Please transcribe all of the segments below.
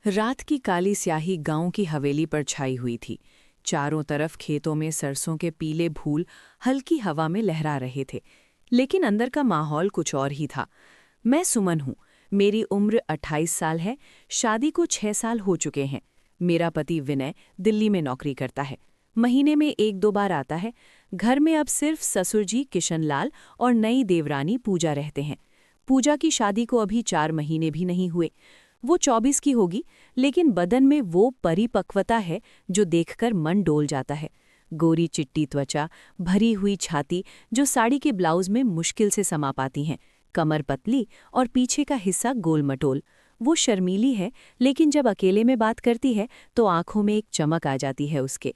रात की काली स्याही गांव की हवेली पर छाई हुई थी। चारों तरफ खेतों में सरसों के पीले फूल हल्की हवा में लहरा रहे थे, लेकिन अंदर का माहौल कुछ और ही था। मैं सुमन हूँ। मेरी उम्र 28 साल है। शादी को 6 साल हो चुके हैं। मेरा पति विनय दिल्ली में नौकरी करता है। महीने में 1-2 बार आता है। घर में अब सिर्फ ससुर जी किशनलाल और नई देवरानी पूजा रहते हैं। पूजा की शादी को अभी 4 महीने भी नहीं हुए। वो 24 की होगी, लेकिन बदन में वो परिपक्वता है जो देखकर मन डोल जाता है। गोरी चिट्टी त्वचा, भरी हुई छाती जो साड़ी के ब्लाउज में मुश्किल से समा पाती हैं, कमर पतली और पीछे का हिस्सा गोल मटोल। वो शर्मीली है, लेकिन जब अकेले में बात करती है तो आंखों में एक चमक आ जाती है उसके।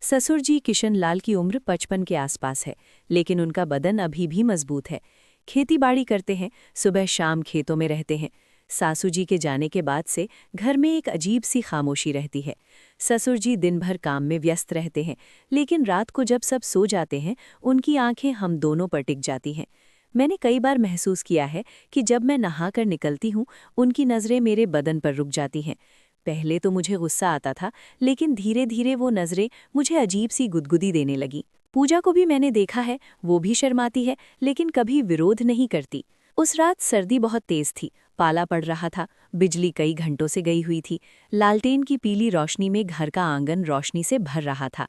ससुर जी किशनलाल की उम्र 55 के आसपास है, लेकिन उनका बदन अभी भी मजबूत है। खेती-बाड़ी करते हैं, सुबह शाम खेतों में रहते हैं। सासू जी के जाने के बाद से घर में एक अजीब सी खामोशी रहती है। ससुर जी दिन भर काम में व्यस्त रहते हैं, लेकिन रात को जब सब सो जाते हैं, उनकी आंखें हम दोनों पर टिक जाती हैं। मैंने कई बार महसूस किया है कि जब मैं नहाकर निकलती हूँ, उनकी नज़रें मेरे बदन पर रुक जाती हैं। पहले तो मुझे गुस्सा आता था, लेकिन धीरे धीरे वो नज़रें मुझे अजीब सी गुदगुदी देने लगी। पूजा को भी मैंने देखा है, वो भी शर्माती है, लेकिन कभी विरोध नहीं करती। उस रात सर्दी बहुत तेज थी, पाला पड़ रहा था, बिजली कई घंटों से गई हुई थी। लालटेन की पीली रोशनी में घर का आंगन रोशनी से भर रहा था।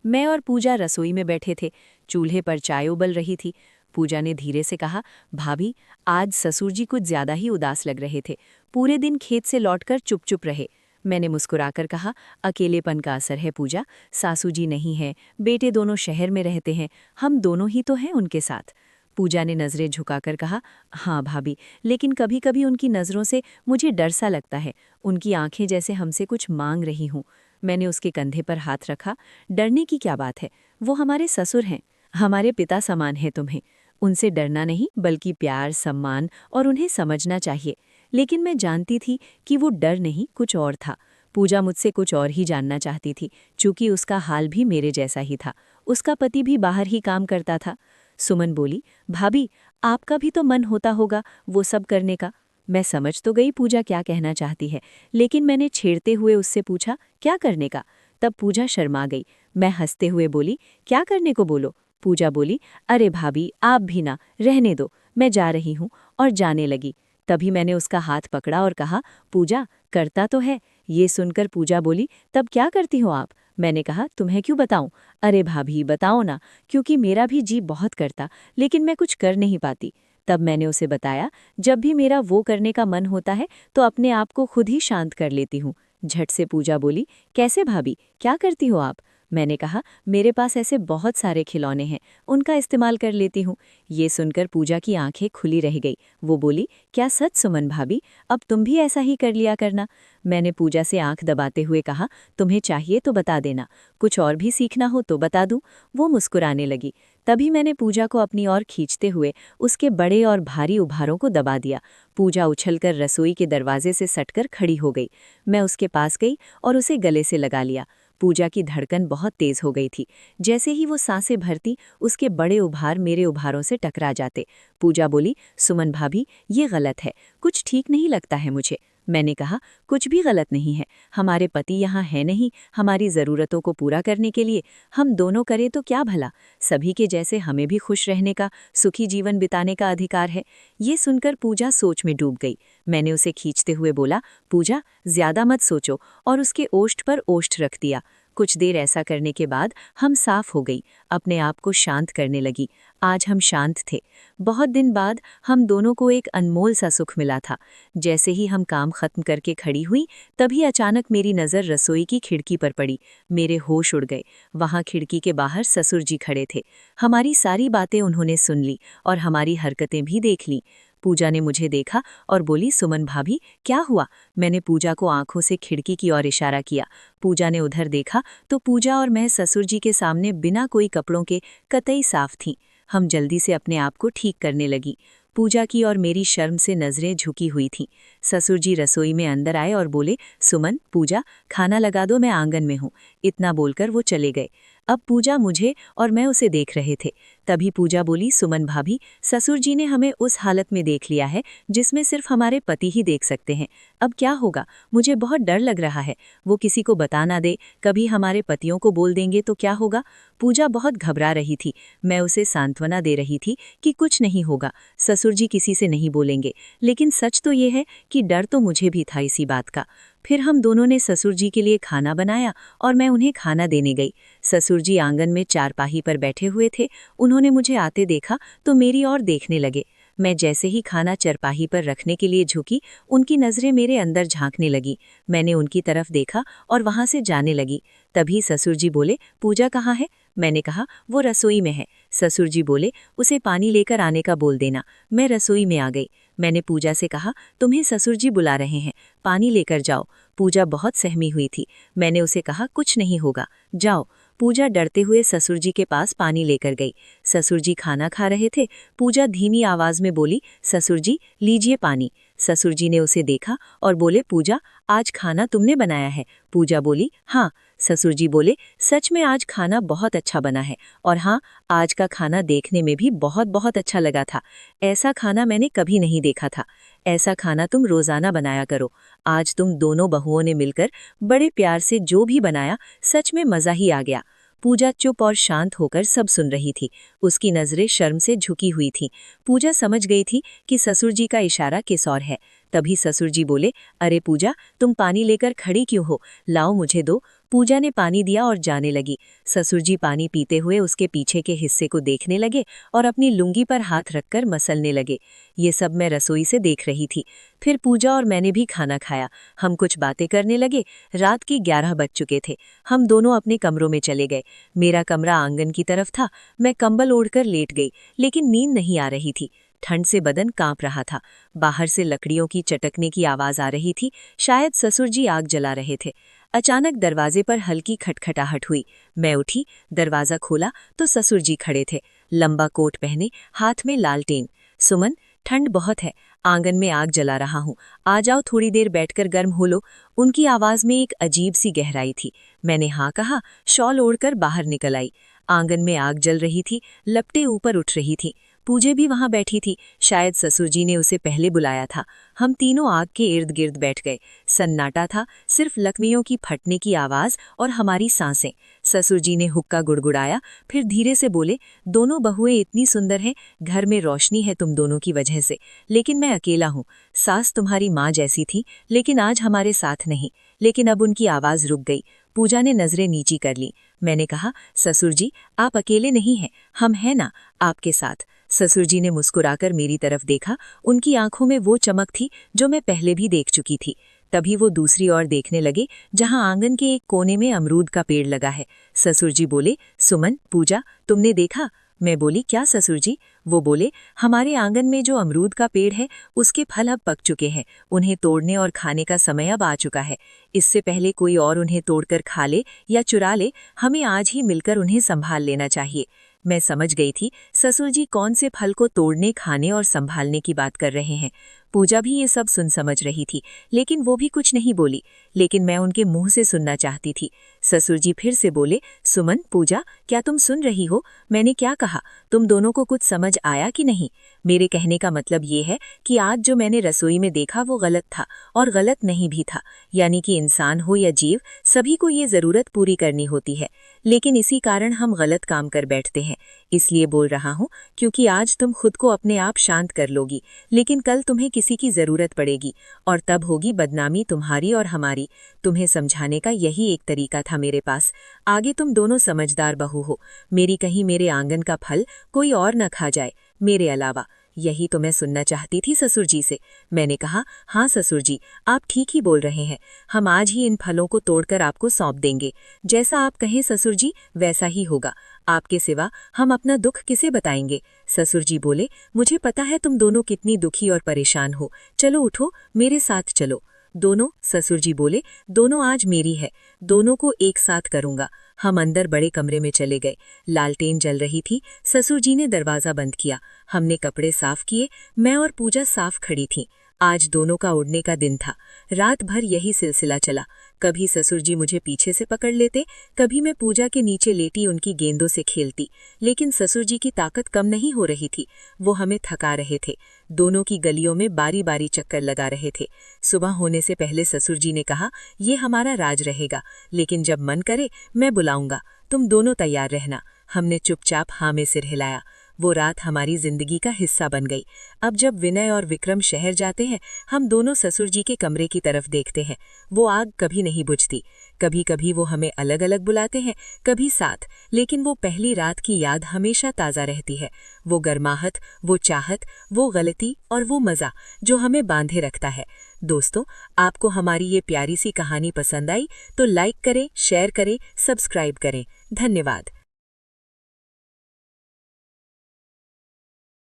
मैं और पूजा रसोई में बैठे थे। चूल्हे पर चाय उबल रही थी। पूजा ने धीरे से कहा, भाभी, आज ससुर जी कुछ ज्यादा ही उदास लग रहे थे। पूरे दिन खेत से लौटकर चुप चुप रहे। मैंने मुस्कुराकर कहा, अकेलेपन का असर है पूजा, सासू जी नहीं है, बेटे दोनों शहर में रहते हैं, हम दोनों ही तो हैं उनके साथ। पूजा ने नज़रें झुकाकर कहा, हाँ भाभी, लेकिन कभी कभी उनकी नज़रों से मुझे डर सा लगता है। उनकी आंखें जैसे हमसे कुछ मांग रही हूँ। मैंने उसके कंधे पर हाथ रखा। डरने की क्या बात है, वो हमारे ससुर हैं, हमारे पिता समान है तुम्हें। उनसे डरना नहीं, बल्कि प्यार, सम्मान और उन्हें समझना चाहिए। लेकिन मैं जानती थी कि वो डर नहीं, कुछ और था। पूजा मुझसे कुछ और ही जानना चाहती थी, चूँकि उसका हाल भी मेरे जैसा ही था। उसका पति भी बाहर ही काम करता था। सुमन बोली, भाभी, आपका भी तो मन होता होगा वो सब करने का। मैं समझ तो गई पूजा क्या कहना चाहती है, लेकिन मैंने छेड़ते हुए उससे पूछा, क्या करने का? तब पूजा शर्मा गई। मैं हंसते हुए बोली, क्या करने को बोलो? पूजा बोली, अरे भाभी, आप भी ना, रहने दो, मैं जा रही हूँ, और जाने लगी। तभी मैंने उसका हाथ पकड़ा और कहा, पूजा, करता तो है। ये सुनकर पूजा बोली, तब क्या करती हो आप? मैंने कहा, तुम्हें क्यों बताऊं? अरे भाभी, बताओ ना, क्योंकि मेरा भी जी बहुत करता, लेकिन मैं कुछ कर नहीं पाती। तब मैंने उसे बताया, जब भी मेरा वो करने का मन होता है तो अपने आप को खुद ही शांत कर लेती हूँ। झट से पूजा बोली, कैसे भाभी, क्या करती हो आप? मैंने कहा, मेरे पास ऐसे बहुत सारे खिलौने हैं, उनका इस्तेमाल कर लेती हूँ। ये सुनकर पूजा की आंखें खुली रह गई। वो बोली, क्या सच सुमन भाभी, अब तुम भी ऐसा ही कर लिया करना? मैंने पूजा से आंख दबाते हुए कहा, तुम्हें चाहिए तो बता देना, कुछ और भी सीखना हो तो बता दूं। वो मुस्कुराने लगी। तभी मैंने पूजा को अपनी ओर खींचते हुए उसके बड़े और भारी उभारों को दबा दिया। पूजा उछलकर रसोई के दरवाजे से सटकर खड़ी हो गई। मैं उसके पास गई और उसे गले से लगा लिया। पूजा की धड़कन बहुत तेज हो गई थी। जैसे ही वो सांसें भरती, उसके बड़े उभार मेरे उभारों से टकरा जाते। पूजा बोली, सुमन भाभी, ये गलत है, कुछ ठीक नहीं लगता है मुझे। मैंने कहा, कुछ भी गलत नहीं है, हमारे पति यहाँ है नहीं हमारी ज़रूरतों को पूरा करने के लिए, हम दोनों करें तो क्या भला। सभी के जैसे हमें भी खुश रहने का, सुखी जीवन बिताने का अधिकार है। ये सुनकर पूजा सोच में डूब गई। मैंने उसे खींचते हुए बोला, पूजा, ज्यादा मत सोचो, और उसके ओष्ठ पर ओष्ठ रख दिया। कुछ देर ऐसा करने के बाद हम साफ हो गई, अपने आप को शांत करने लगी। आज हम शांत थे। बहुत दिन बाद हम दोनों को एक अनमोल सा सुख मिला था। जैसे ही हम काम खत्म करके खड़ी हुई, तभी अचानक मेरी नज़र रसोई की खिड़की पर पड़ी। मेरे होश उड़ गए। वहाँ खिड़की के बाहर ससुर जी खड़े थे। हमारी सारी बातें उन्होंने सुन ली और हमारी हरकतें भी देख लीं। पूजा ने मुझे देखा और बोली, सुमन भाभी, क्या हुआ? मैंने पूजा को आंखों से खिड़की की ओर इशारा किया। पूजा ने उधर देखा तो पूजा और मैं ससुर जी के सामने बिना कोई कपड़ों के कतई साफ थीं। हम जल्दी से अपने आप को ठीक करने लगी। पूजा की और मेरी शर्म से नजरें झुकी हुई थीं। ससुर जी रसोई में अंदर आए और बोले, सुमन, पूजा, खाना लगा दो, मैं आंगन में हूँ। इतना बोलकर वो चले गए। अब पूजा मुझे और मैं उसे देख रहे थे। तभी पूजा बोली, सुमन भाभी, ससुर जी ने हमें उस हालत में देख लिया है जिसमें सिर्फ हमारे पति ही देख सकते हैं। अब क्या होगा? मुझे बहुत डर लग रहा है। वो किसी को बता ना दे, कभी हमारे पतियों को बोल देंगे तो क्या होगा? पूजा बहुत घबरा रही थी। मैं उसे सांत्वना दे रही थी कि कुछ नहीं होगा, ससुर जी किसी से नहीं बोलेंगे। लेकिन सच तो ये है कि डर तो मुझे भी था इसी बात का। फिर हम दोनों ने ससुर जी के लिए खाना बनाया और मैं उन्हें खाना देने गई। ससुर जी आंगन में चारपाही पर बैठे हुए थे। उन्होंने मुझे आते देखा तो मेरी ओर देखने लगे। मैं जैसे ही खाना चरपाही पर रखने के लिए झुकी, उनकी नज़रें मेरे अंदर झांकने लगी। मैंने उनकी तरफ देखा और वहां से जाने लगी। तभी ससुर जी बोले, पूजा कहाँ है? मैंने कहा, वो रसोई में है। ससुर जी बोले, उसे पानी लेकर आने का बोल देना। मैं रसोई में आ गई। मैंने पूजा से कहा, तुम्हें ससुर जी बुला रहे हैं, पानी लेकर जाओ। पूजा बहुत सहमी हुई थी। मैंने उसे कहा, कुछ नहीं होगा, जाओ। पूजा डरते हुए ससुर जी के पास पानी लेकर गई। ससुर जी खाना खा रहे थे। पूजा धीमी आवाज में बोली, ससुर जी लीजिए पानी। ससुर जी ने उसे देखा और बोले, पूजा आज खाना तुमने बनाया है? पूजा बोली, हाँ। ससुर जी बोले, सच में आज खाना बहुत अच्छा बना है। और हाँ, आज का खाना देखने में भी बहुत बहुत अच्छा लगा था। ऐसा खाना मैंने कभी नहीं देखा था। ऐसा खाना तुम रोजाना बनाया करो। आज तुम दोनों बहुओं ने मिलकर बड़े प्यार से जो भी बनाया, सच में मजा ही आ गया। पूजा चुप और शांत होकर सब सुन रही थी। उसकी नजरें शर्म से झुकी हुई थीं। पूजा समझ गई थी कि ससुर जी का इशारा किस और है। तभी ससुर जी बोले, अरे पूजा, तुम पानी लेकर खड़ी क्यों हो? लाओ मुझे दो। पूजा ने पानी दिया और जाने लगी। ससुर जी पानी पीते हुए उसके पीछे के हिस्से को देखने लगे और अपनी लुंगी पर हाथ रखकर मसलने लगे। ये सब मैं रसोई से देख रही थी। फिर पूजा और मैंने भी खाना खाया। हम कुछ बातें करने लगे। रात के 11 बज चुके थे। हम दोनों अपने कमरों में चले गए। मेरा कमरा आंगन की तरफ था। मैं कंबल ओढ़कर लेट गई, लेकिन नींद नहीं आ रही थी। ठंड से बदन कांप रहा था। बाहर से लकड़ियों की चटकने की आवाज आ रही थी। शायद ससुर जी आग जला रहे थे। अचानक दरवाजे पर हल्की खटखटाहट हुई। मैं उठी, दरवाजा खोला तो ससुर जी खड़े थे, लंबा कोट पहने, हाथ में लालटेन। सुमन, ठंड बहुत है, आंगन में आग जला रहा हूँ, आ जाओ, थोड़ी देर बैठकर गर्म हो लो। उनकी आवाज में एक अजीब सी गहराई थी। मैंने हाँ कहा, शॉल ओढ़कर बाहर निकल आई। आंगन में आग जल रही थी, लपटें ऊपर उठ रही थी। पूजे भी वहां बैठी थी। शायद ससुर जी ने उसे पहले बुलाया था। हम तीनों आग के इर्द गिर्द बैठ गए। सन्नाटा था, सिर्फ लकड़ियों की फटने की आवाज और हमारी सांसें। ससुर जी ने हुक्का गुड़गुड़ाया, फिर धीरे से बोले, दोनों बहुएं इतनी सुंदर हैं, घर में रोशनी है तुम दोनों की वजह से, लेकिन मैं अकेला हूँ। सास तुम्हारी माँ जैसी थी, लेकिन आज हमारे साथ नहीं। लेकिन अब उनकी आवाज रुक गई। पूजा ने नजरें नीची कर ली। मैंने कहा, ससुर जी, आप अकेले नहीं हैं, हम हैं ना आपके साथ। ससुर जी ने मुस्कुराकर मेरी तरफ देखा। उनकी आंखों में वो चमक थी जो मैं पहले भी देख चुकी थी। तभी वो दूसरी ओर देखने लगे, जहां आंगन के एक कोने में अमरूद का पेड़ लगा है। ससुर जी बोले, सुमन, पूजा, तुमने देखा? मैं बोली, क्या ससुर जी? वो बोले, हमारे आंगन में जो अमरूद का पेड़ है, उसके फल अब पक चुके हैं। उन्हें तोड़ने और खाने का समय अब आ चुका है। इससे पहले कोई और उन्हें तोड़कर खा ले या चुरा ले, हमें आज ही मिलकर उन्हें संभाल लेना चाहिए। मैं समझ गई थी ससुर जी कौन से फल को तोड़ने, खाने और संभालने की बात कर रहे हैं। पूजा भी ये सब सुन समझ रही थी, लेकिन वो भी कुछ नहीं बोली। लेकिन मैं उनके मुंह से सुनना चाहती थी। ससुर जी फिर से बोले, सुमन, पूजा, क्या तुम सुन रही हो? मैंने क्या कहा? तुम दोनों को कुछ समझ आया कि नहीं? मेरे कहने का मतलब ये है कि आज जो मैंने रसोई में देखा वो गलत था, और गलत नहीं भी था। यानी कि इंसान हो या जीव, सभी को ये जरूरत पूरी करनी होती है, लेकिन इसी कारण हम गलत काम कर बैठते हैं। इसलिए बोल रहा हूँ क्योंकि आज तुम खुद को अपने आप शांत कर लोगी, लेकिन कल तुम्हें किसी की जरूरत पड़ेगी, और तब होगी बदनामी तुम्हारी और हमारी। तुम्हें समझाने का यही एक तरीका था मेरे पास। आगे तुम दोनों समझदार बहू हो। मेरी कहीं मेरे आंगन का फल कोई और न खा जाए मेरे अलावा। यही तो मैं सुनना चाहती थी ससुर जी से। मैंने कहा, हाँ ससुर जी, आप ठीक ही बोल रहे हैं। हम आज ही इन फलों को तोड़कर आपको सौंप देंगे। जैसा आप कहें ससुर जी, वैसा ही होगा। आपके सिवा हम अपना दुख किसे बताएंगे? ससुर जी बोले, मुझे पता है तुम दोनों कितनी दुखी और परेशान हो। चलो उठो, मेरे साथ चलो। दोनों? ससुर जी बोले, दोनों आज मेरी है, दोनों को एक साथ करूंगा। हम अंदर बड़े कमरे में चले गए। लालटेन जल रही थी। ससुर जी ने दरवाजा बंद किया। हमने कपड़े साफ किए। मैं और पूजा साफ खड़ी थीं। आज दोनों का उड़ने का दिन था। रात भर यही सिलसिला चला। कभी ससुर जी मुझे पीछे से पकड़ लेते, कभी मैं पूजा के नीचे लेटी उनकी गेंदों से खेलती। लेकिन ससुर जी की ताकत कम नहीं हो रही थी। वो हमें थका रहे थे। दोनों की गलियों में बारी बारी चक्कर लगा रहे थे। सुबह होने से पहले ससुर जी ने कहा, ये हमारा राज रहेगा, लेकिन जब मन करे मैं बुलाऊंगा, तुम दोनों तैयार रहना। हमने चुपचाप हाँ में सिर हिलाया। वो रात हमारी जिंदगी का हिस्सा बन गई। अब जब विनय और विक्रम शहर जाते हैं, हम दोनों ससुर जी के कमरे की तरफ देखते हैं। वो आग कभी नहीं बुझती। कभी कभी वो हमें अलग अलग बुलाते हैं, कभी साथ, लेकिन वो पहली रात की याद हमेशा ताज़ा रहती है। वो गर्माहट, वो चाहत, वो गलती और वो मज़ा जो हमें बांधे रखता है। दोस्तों, आपको हमारी ये प्यारी सी कहानी पसंद आई तो लाइक करें, शेयर करें, सब्सक्राइब करें। धन्यवाद।